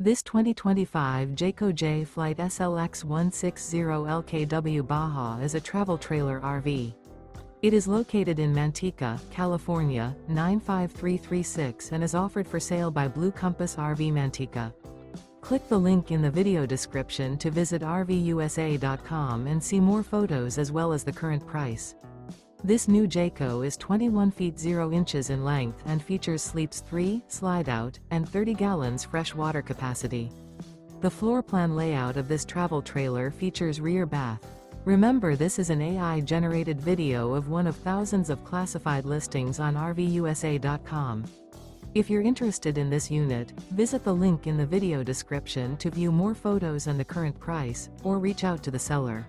This 2025 Jayco Jay Flight SLX 160LKW BAJA is a travel trailer RV. It is located in Manteca, California, 95336 and is offered for sale by Blue Compass RV Manteca. Click the link in the video description to visit RVUSA.com and see more photos as well as the current price. This new Jayco is 21 feet 0 inches in length and features sleeps 3, slide-out, and 30 gallons fresh water capacity. The floor plan layout of this travel trailer features rear bath. Remember, this is an AI-generated video of one of thousands of classified listings on RVUSA.com. If you're interested in this unit, visit the link in the video description to view more photos and the current price, or reach out to the seller.